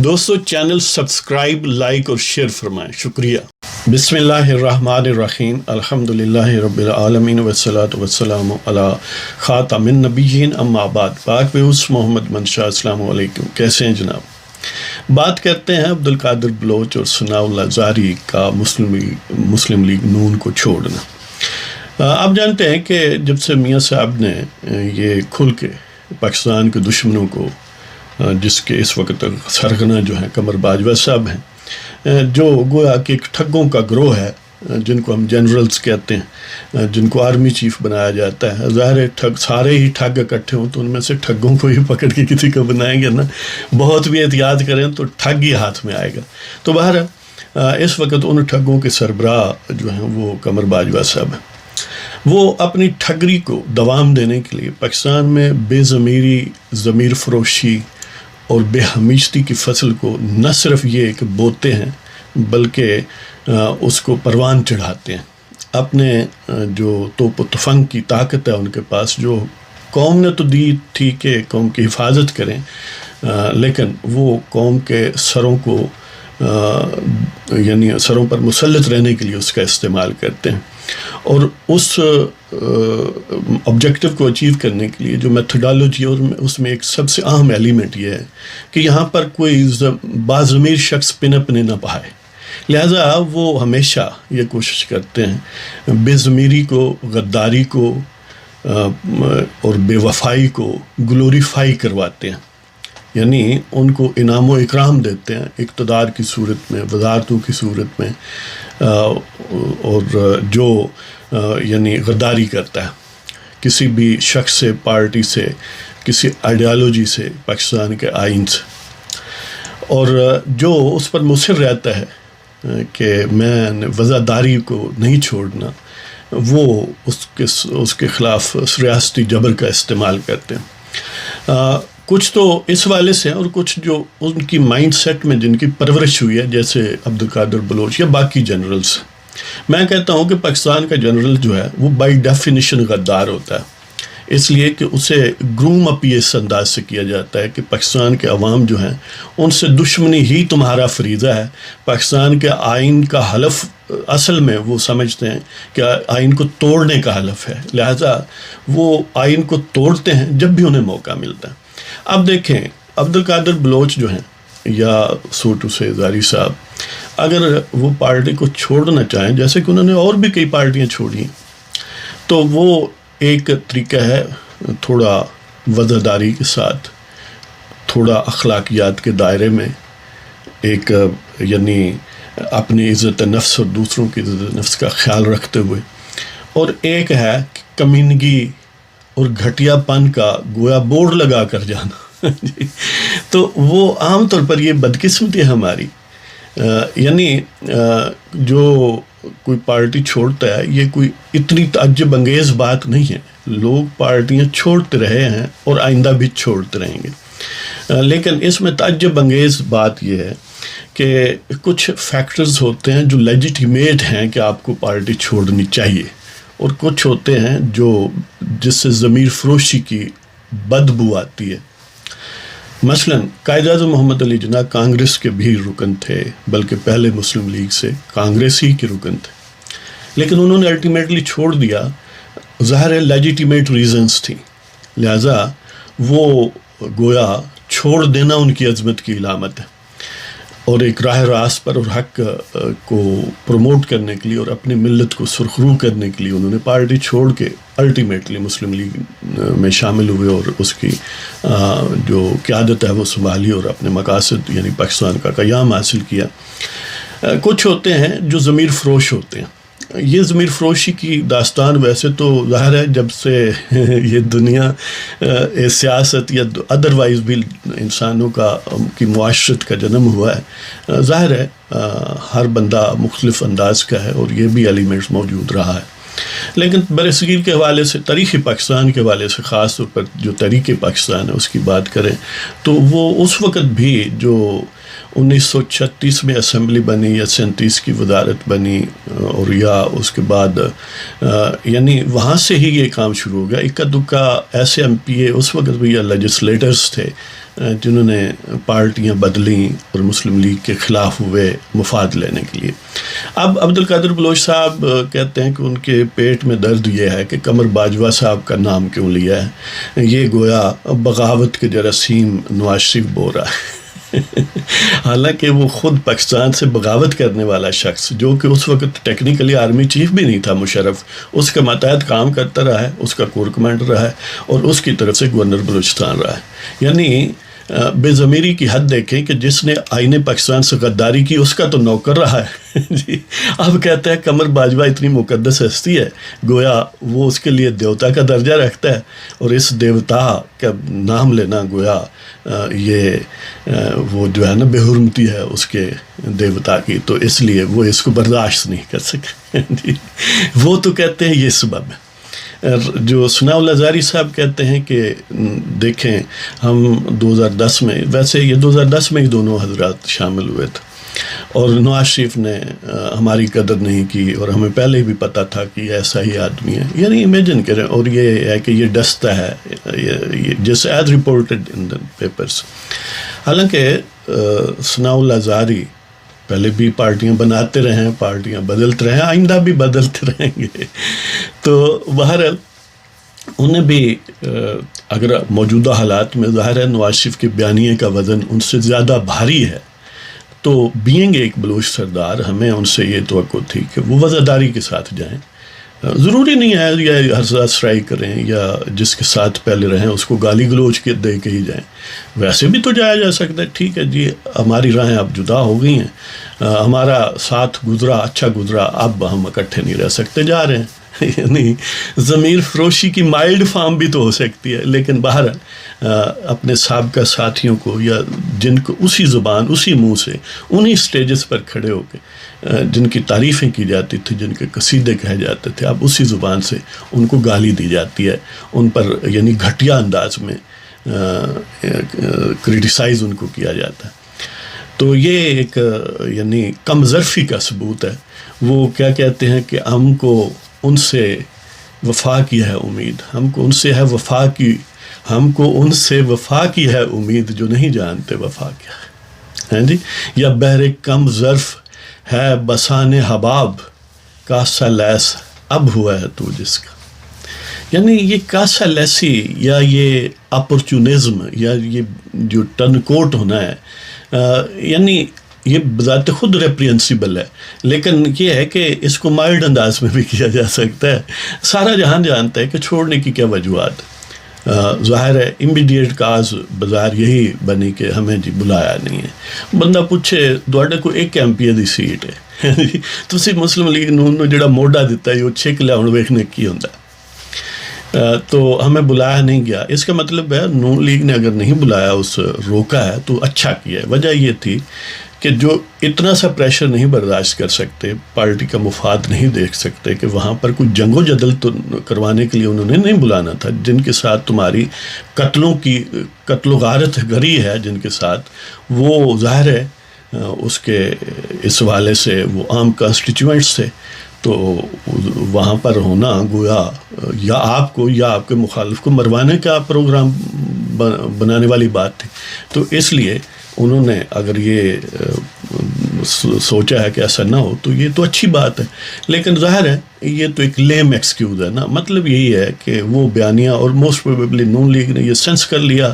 دوستو channel subscribe, like اور share فرمائیں، شکریہ۔ بسم اللہ الرحمن الرحیم، الحمدللہ رب العالمین والصلاة والسلام علی خاتم النبیین، اما بعد۔ پاک بیوس محمد منشا، السلام علیکم، کیسے ہیں جناب؟ بات کرتے ہیں عبد القادر بلوچ اور ثناء زہری کا مسلم لیگ نون کو چھوڑنا۔ آپ جانتے ہیں کہ جب سے میاں صاحب نے یہ کھل کے پاکستان کے دشمنوں کو، جس کے اس وقت سرغنہ جو ہیں قمر باجوہ صاحب ہیں، جو گویا کہ ایک ٹھگوں کا گروہ ہے، جن کو ہم جنرلز کہتے ہیں، جن کو آرمی چیف بنایا جاتا ہے۔ ظاہر ہے ٹھگ سارے ہی ٹھگ اکٹھے ہوں تو ان میں سے ٹھگوں کو ہی پکڑ کے کسی کو بنائیں گے نا، بہت بھی احتیاط کریں تو ٹھگ ہی ہاتھ میں آئے گا۔ تو بہرحال اس وقت ان ٹھگوں کے سربراہ جو ہیں وہ قمر باجوہ صاحب ہیں۔ وہ اپنی ٹھگری کو دوام دینے کے لیے پاکستان میں بے ضمیری، ضمیر فروشی اور بے ہمیشتی کی فصل کو نہ صرف یہ کہ بوتے ہیں بلکہ اس کو پروان چڑھاتے ہیں۔ اپنے جو توپ و تفنگ کی طاقت ہے ان کے پاس، جو قوم نے تو دی تھی کہ قوم کی حفاظت کریں، لیکن وہ قوم کے سروں کو یعنی سروں پر مسلط رہنے کے لیے اس کا استعمال کرتے ہیں۔ اور اس آبجیکٹو کو اچیو کرنے کے لیے جو میتھڈالوجی، اور اس میں ایک سب سے اہم ایلیمنٹ یہ ہے کہ یہاں پر کوئی باضمیر شخص پنے نہ پائے، لہذا وہ ہمیشہ یہ کوشش کرتے ہیں بے ضمیری کو، غداری کو اور بے وفائی کو گلوریفائی کرواتے ہیں، یعنی ان کو انعام و اکرام دیتے ہیں اقتدار کی صورت میں، وزارتوں کی صورت میں، اور جو یعنی غداری کرتا ہے کسی بھی شخص سے، پارٹی سے، کسی آئیڈیالوجی سے، پاکستان کے آئین سے، اور جو اس پر مصر رہتا ہے کہ میں وزاداری کو نہیں چھوڑنا، وہ اس کے خلاف ریاستی جبر کا استعمال کرتے ہیں۔ کچھ تو اس والے سے ہیں اور کچھ جو ان کی مائنڈ سیٹ میں جن کی پرورش ہوئی ہے، جیسے عبد القادر بلوچ یا باقی جنرلز۔ میں کہتا ہوں کہ پاکستان کا جنرل جو ہے وہ بائی ڈیفینیشن غدار ہوتا ہے، اس لیے کہ اسے گروم اپ اس انداز سے کیا جاتا ہے کہ پاکستان کے عوام جو ہیں ان سے دشمنی ہی تمہارا فریضہ ہے۔ پاکستان کے آئین کا حلف اصل میں وہ سمجھتے ہیں کہ آئین کو توڑنے کا حلف ہے، لہذا وہ آئین کو توڑتے ہیں جب بھی انہیں موقع ملتا ہے۔ اب دیکھیں عبد القادر بلوچ جو ہیں یا سوٹو سے زہری صاحب، اگر وہ پارٹی کو چھوڑنا چاہیں، جیسے کہ انہوں نے اور بھی کئی پارٹیاں چھوڑی ہیں، تو وہ ایک طریقہ ہے تھوڑا وزاداری کے ساتھ، تھوڑا اخلاقیات کے دائرے میں، ایک یعنی اپنی عزت نفس اور دوسروں کی عزت نفس کا خیال رکھتے ہوئے، اور ایک ہے کمینگی اور گھٹیا پن کا گویا بورڈ لگا کر جانا۔ تو وہ عام طور پر یہ بدقسمتی ہے ہماری، یعنی جو کوئی پارٹی چھوڑتا ہے یہ کوئی اتنی تعجب انگیز بات نہیں ہے، لوگ پارٹیاں چھوڑتے رہے ہیں اور آئندہ بھی چھوڑتے رہیں گے، لیکن اس میں تعجب انگیز بات یہ ہے کہ کچھ فیکٹرز ہوتے ہیں جو لیجیٹیمیٹ ہیں کہ آپ کو پارٹی چھوڑنی چاہیے، اور کچھ ہوتے ہیں جس سے ضمیر فروشی کی بدبو آتی ہے۔ مثلا قائد اعظم محمد علی جناح کانگریس کے بھی رکن تھے، بلکہ پہلے مسلم لیگ سے کانگریس ہی کے رکن تھے، لیکن انہوں نے الٹیمیٹلی چھوڑ دیا، ظاہر ہے لیجیٹیمیٹ ریزنز تھیں، لہٰذا وہ گویا چھوڑ دینا ان کی عظمت کی علامت ہے، اور ایک راہ راست پر اور حق کو پروموٹ کرنے کے لیے اور اپنی ملت کو سرخرو کرنے کے لیے انہوں نے پارٹی چھوڑ کے الٹیمیٹلی مسلم لیگ میں شامل ہوئے اور اس کی جو قیادت ہے وہ سنبھالی اور اپنے مقاصد یعنی پاکستان کا قیام حاصل کیا۔ کچھ ہوتے ہیں جو ضمیر فروش ہوتے ہیں۔ یہ ضمیر فروشی کی داستان ویسے تو ظاہر ہے جب سے یہ دنیا سیاست یا ادروائز بھی انسانوں کی معاشرت کا جنم ہوا ہے، ظاہر ہے ہر بندہ مختلف انداز کا ہے اور یہ بھی ایلیمنٹس موجود رہا ہے، لیکن برصغیر کے حوالے سے، تاریخ پاکستان کے حوالے سے، خاص طور پر جو تحریک پاکستان ہے اس کی بات کریں تو وہ اس وقت بھی جو 1936 میں اسمبلی بنی یا 37 کی وزارت بنی، اور یا اس کے بعد یعنی وہاں سے ہی یہ کام شروع ہو گیا۔ اکا دکا ایسے ایم پی اے اس وقت بھی یا لیجسلیٹرز تھے جنہوں نے پارٹیاں بدلیں اور مسلم لیگ کے خلاف ہوئے مفاد لینے کے لیے. اب عبد القادر بلوچ صاحب کہتے ہیں کہ ان کے پیٹ میں درد یہ ہے کہ قمر باجوہ صاحب کا نام کیوں لیا ہے, یہ گویا بغاوت کے جراثیم نواز شریف بول رہا ہے. حالانکہ وہ خود پاکستان سے بغاوت کرنے والا شخص, جو کہ اس وقت ٹیکنیکلی آرمی چیف بھی نہیں تھا مشرف, اس کے ماتحت کام کرتا رہا ہے, اس کا کور کمانڈر رہا ہے اور اس کی طرف سے گورنر بلوچستان رہا ہے. یعنی بے ضمیری کی حد دیکھیں کہ جس نے آئین پاکستان سے غداری کی اس کا تو نوکر رہا ہے. جی اب کہتا ہے قمر باجوہ اتنی مقدس ہستی ہے, گویا وہ اس کے لیے دیوتا کا درجہ رکھتا ہے, اور اس دیوتا کا نام لینا گویا یہ وہ جو ہے نا بے حرمتی ہے اس کے دیوتا کی, تو اس لیے وہ اس کو برداشت نہیں کر سکے. جی وہ تو کہتے ہیں یہ سبب ہے. جو ثناء زہری صاحب کہتے ہیں کہ دیکھیں ہم 2010 میں, ویسے یہ 2010 میں ہی دونوں حضرات شامل ہوئے تھے, اور نواز شریف نے ہماری قدر نہیں کی, اور ہمیں پہلے بھی پتہ تھا کہ یہ ایسا ہی آدمی ہے. یعنی امیجن کریں, اور یہ ہے کہ یہ ڈستا ہے جس as reported in the papers. حالانکہ ثناء زہری پہلے بھی پارٹیاں بناتے رہے ہیں, پارٹیاں بدلتے رہے ہیں, آئندہ بھی بدلتے رہیں گے. تو بہرحال انہیں بھی اگر موجودہ حالات میں ظاہر ہے نواز شریف کے بیانیے کا وزن ان سے زیادہ بھاری ہے, تو بینگ ایک بلوچ سردار ہمیں ان سے یہ توقع تھی کہ وہ وزاداری کے ساتھ جائیں. ضروری نہیں ہے یا ہر ساتھ سرائی کریں یا جس کے ساتھ پہلے رہیں اس کو گالی گلوچ کے دے کے ہی جائیں, ویسے بھی تو جایا جا سکتا ہے. ٹھیک ہے جی, ہماری راہیں اب جدا ہو گئی ہیں, ہمارا ساتھ گزرا اچھا گزرا, اب ہم اکٹھے نہیں رہ سکتے, جا رہے ہیں. یعنی ضمیر فروشی کی مائلڈ فارم بھی تو ہو سکتی ہے, لیکن بہرحال اپنے سابقہ ساتھیوں کو یا جن کو اسی زبان اسی منہ سے انہی سٹیجز پر کھڑے ہو کے جن کی تعریفیں کی جاتی تھی, جن کے قصیدے کہے جاتے تھے, اب اسی زبان سے ان کو گالی دی جاتی ہے, ان پر یعنی گھٹیا انداز میں کرٹیسائز ان کو کیا جاتا ہے. تو یہ ایک یعنی کم ظرفی کا ثبوت ہے. وہ کیا کہتے ہیں کہ ہم کو ان سے وفا کی ہے امید, ہم کو ان سے ہے وفا کی, ہم کو ان سے وفا کی ہے امید جو نہیں جانتے وفا کیا ہے. جی یا بہر کم ظرف ہے بسان حباب کاسا لیس اب ہوا ہے تو جس کا. یعنی یہ کاسا لیسی یا یہ اپرچونزم یا یہ جو ٹن کوٹ ہونا ہے, یعنی یہ بذات خود ریپرینسیبل ہے, لیکن یہ ہے کہ اس کو مائلڈ انداز میں بھی کیا جا سکتا ہے. سارا جہان جانتا ہے کہ چھوڑنے کی کیا وجوہات. ظاہر ہے امیڈیٹ کاز بظاہر یہی بنی کہ ہمیں جی بلایا نہیں ہے. بندہ پوچھے دوڑے کو ایک MP دی سیٹ ہے, تو مسلم لیگ نون جڑا موڈا دیتا ہے وہ چھک لیا ہوں ویکھنے کی ہوتا ہے, تو ہمیں بلایا نہیں گیا. اس کا مطلب ہے نون لیگ نے اگر نہیں بلایا, اس روکا ہے تو اچھا کیا ہے. وجہ یہ تھی کہ جو اتنا سا پریشر نہیں برداشت کر سکتے, پارٹی کا مفاد نہیں دیکھ سکتے کہ وہاں پر کوئی جنگ و جدل تو کروانے کے لیے انہوں نے نہیں بلانا تھا, جن کے ساتھ تمہاری قتل و غارت گری ہے, جن کے ساتھ وہ ظاہر ہے اس کے اس حوالے سے وہ عام کانسٹیچوئنٹس تھے, تو وہاں پر ہونا گویا یا آپ کو یا آپ کے مخالف کو مروانے کا پروگرام بنانے والی بات تھی. تو اس لیے انہوں نے اگر یہ سوچا ہے کہ ایسا نہ ہو تو یہ تو اچھی بات ہے, لیکن ظاہر ہے یہ تو ایک لیم ایکسکیوز ہے نا. مطلب یہی ہے کہ وہ بیانیہ اور موسٹ پروبیبلی نون لیگ نے یہ سینس کر لیا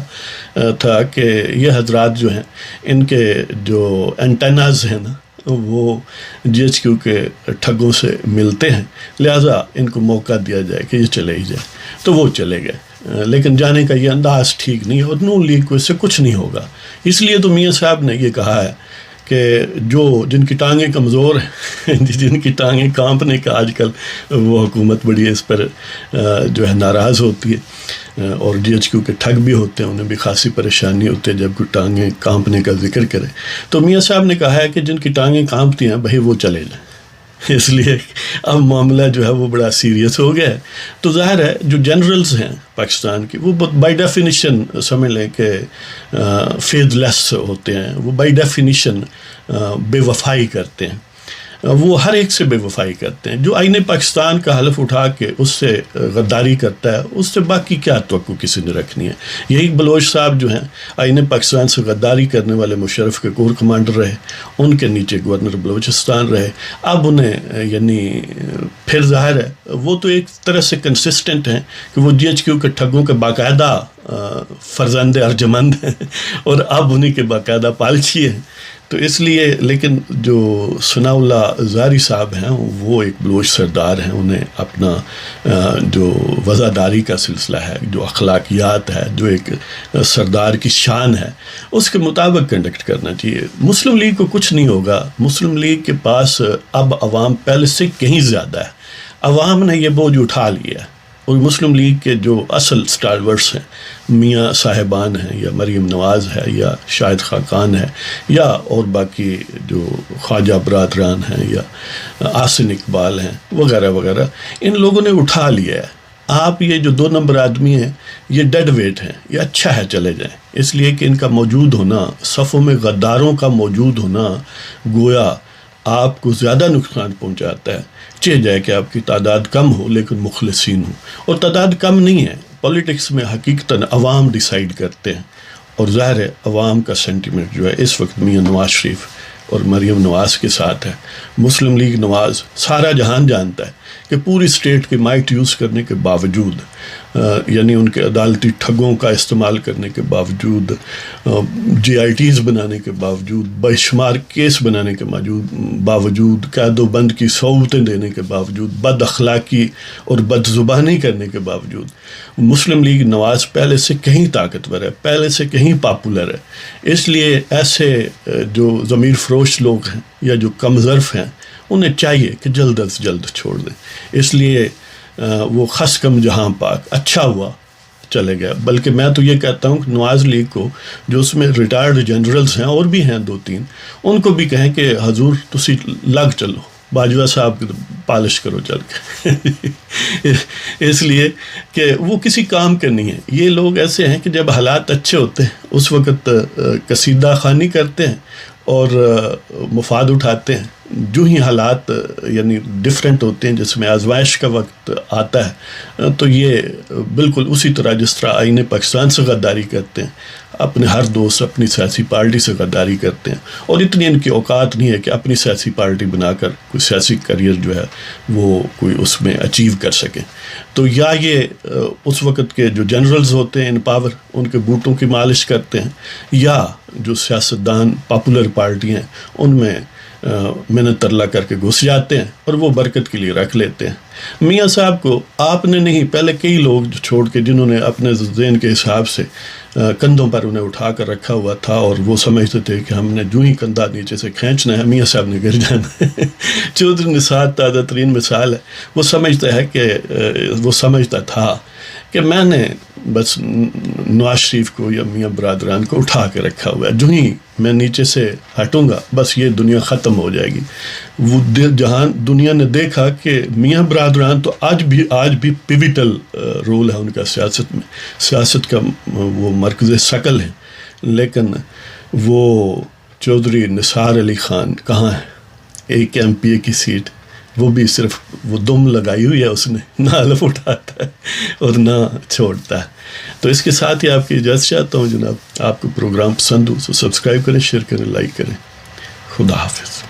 تھا کہ یہ حضرات جو ہیں ان کے جو اینٹیناز ہیں نا وہ GHQ کے ٹھگوں سے ملتے ہیں, لہٰذا ان کو موقع دیا جائے کہ یہ چلے ہی جائے. تو وہ چلے گئے, لیکن جانے کا یہ انداز ٹھیک نہیں ہے, اور نون لیگ کو اس سے کچھ نہیں ہوگا. اس لیے تو میاں صاحب نے یہ کہا ہے کہ جن کی ٹانگیں کمزور ہیں, جن کی ٹانگیں کانپنے کا آج کل وہ حکومت بڑی اس پر جو ہے ناراض ہوتی ہے, اور GHQ کے ٹھگ بھی ہوتے ہیں, انہیں بھی خاصی پریشانی ہوتی ہے جب کوئی ٹانگیں کانپنے کا ذکر کرے. تو میاں صاحب نے کہا ہے کہ جن کی ٹانگیں کانپتی ہیں بھائی وہ چلے جائیں. اس لیے اب معاملہ جو ہے وہ بڑا سیریس ہو گیا ہے. تو ظاہر ہے جو جنرلز ہیں پاکستان کی وہ بائی ڈیفینیشن سمجھ لیں کہ فیتھ لیس ہوتے ہیں, وہ بائی ڈیفینیشن بے وفائی کرتے ہیں. وہ ہر ایک سے بے وفائی کرتے ہیں. جو آئین پاکستان کا حلف اٹھا کے اس سے غداری کرتا ہے اس سے باقی کیا توقع کسی نے رکھنی ہے. یہی بلوچ صاحب جو ہیں آئین پاکستان سے غداری کرنے والے مشرف کے کور کمانڈر رہے, ان کے نیچے گورنر بلوچستان رہے. اب انہیں یعنی پھر ظاہر ہے وہ تو ایک طرح سے کنسسٹنٹ ہیں کہ وہ GHQ کے ٹھگوں کے باقاعدہ فرزند ارجمند ہیں اور اب انہیں کے باقاعدہ پالچی ہیں. تو اس لیے لیکن جو ثناء اللہ زہری صاحب ہیں وہ ایک بلوچ سردار ہیں, انہیں اپنا جو وزاداری کا سلسلہ ہے, جو اخلاقیات ہے, جو ایک سردار کی شان ہے, اس کے مطابق کنڈکٹ کرنا چاہیے. مسلم لیگ کو کچھ نہیں ہوگا. مسلم لیگ کے پاس اب عوام پہلے سے کہیں زیادہ ہے. عوام نے یہ بوجھ اٹھا لیا ہے اور مسلم لیگ کے جو اصل سٹالورٹس ہیں, میاں صاحبان ہیں یا مریم نواز ہے یا شاہد خاقان ہے یا اور باقی جو خواجہ برادران ہیں یا آسن اقبال ہیں وغیرہ وغیرہ, ان لوگوں نے اٹھا لیا ہے. آپ یہ جو 2 نمبر آدمی ہیں یہ ڈیڈ ویٹ ہیں, یہ اچھا ہے چلے جائیں, اس لیے کہ ان کا موجود ہونا, صفوں میں غداروں کا موجود ہونا گویا آپ کو زیادہ نقصان پہنچاتا ہے. چاہے جائے کہ آپ کی تعداد کم ہو لیکن مخلصین ہوں, اور تعداد کم نہیں ہے. پولیٹکس میں حقیقتاً عوام ڈیسائیڈ کرتے ہیں, اور ظاہر ہے عوام کا سینٹیمنٹ جو ہے اس وقت میاں نواز شریف اور مریم نواز کے ساتھ ہے. مسلم لیگ نواز سارا جہان جانتا ہے کہ پوری اسٹیٹ کے مائٹ یوز کرنے کے باوجود, یعنی ان کے عدالتی ٹھگوں کا استعمال کرنے کے باوجود, GITs بنانے کے باوجود, بے شمار کیس بنانے کے باوجود, قید و بند کی سہولتیں دینے کے باوجود, بد اخلاقی اور بد زبانی کرنے کے باوجود, مسلم لیگ نواز پہلے سے کہیں طاقتور ہے, پہلے سے کہیں پاپولر ہے. اس لیے ایسے جو ضمیر فروش لوگ ہیں یا جو کم ظرف ہیں انہیں چاہیے کہ جلد از جلد چھوڑ دیں. اس لیے وہ خس کم جہاں پاک, اچھا ہوا چلے گیا. بلکہ میں تو یہ کہتا ہوں کہ نواز لیگ کو, جو اس میں ریٹائرڈ جنرلز ہیں اور بھی ہیں 2-3, ان کو بھی کہیں کہ حضور تسی لگ چلو, باجوہ صاحب پالش کرو چل کے اس لیے کہ وہ کسی کام کے نہیں ہیں. یہ لوگ ایسے ہیں کہ جب حالات اچھے ہوتے ہیں اس وقت قصیدہ خوانی کرتے ہیں اور مفاد اٹھاتے ہیں. جو ہی حالات یعنی ڈیفرنٹ ہوتے ہیں, جس میں آزمائش کا وقت آتا ہے, تو یہ بالکل اسی طرح جس طرح آئین پاکستان سے غداری کرتے ہیں, اپنے ہر دوست اپنی سیاسی پارٹی سے غداری کرتے ہیں, اور اتنی ان کی اوقات نہیں ہے کہ اپنی سیاسی پارٹی بنا کر کوئی سیاسی کریئر جو ہے وہ کوئی اس میں اچیو کر سکیں. تو یا یہ اس وقت کے جو جنرلز ہوتے ہیں ان پاور, ان کے بوٹوں کی مالش کرتے ہیں, یا جو سیاستدان پاپولر پارٹی ہیں ان میں محنت ترلا کر کے گھس جاتے ہیں اور وہ برکت کے لیے رکھ لیتے ہیں. میاں صاحب کو آپ نے نہیں, پہلے کئی لوگ جو چھوڑ کے جنہوں نے اپنے ذہن کے حساب سے کندھوں پر انہیں اٹھا کر رکھا ہوا تھا اور وہ سمجھتے تھے کہ ہم نے جو ہی کندھا نیچے سے کھینچنا ہے میاں صاحب نے گر جانا ہے. چودھری نثار تازہ ترین مثال ہے. وہ سمجھتا ہے کہ وہ سمجھتا تھا کہ میں نے بس نواز شریف کو یا میاں برادران کو اٹھا کے رکھا ہوا ہے, جو ہی میں نیچے سے ہٹوں گا بس یہ دنیا ختم ہو جائے گی. وہ جہاں دنیا نے دیکھا کہ میاں برادران تو آج بھی پیوٹل رول ہے ان کا سیاست میں, سیاست کا وہ مرکز ثقل ہے, لیکن وہ چودھری نثار علی خان کہاں ہے؟ ایک MPA کی سیٹ, وہ بھی صرف وہ دم لگائی ہوئی ہے, اس نے نہ حلف اٹھاتا ہے اور نہ چھوڑتا ہے. تو اس کے ساتھ ہی آپ کی اجازت چاہتا ہوں جناب. آپ کو پروگرام پسند ہو تو سبسکرائب کریں, شیئر کریں, لائک کریں. خدا حافظ.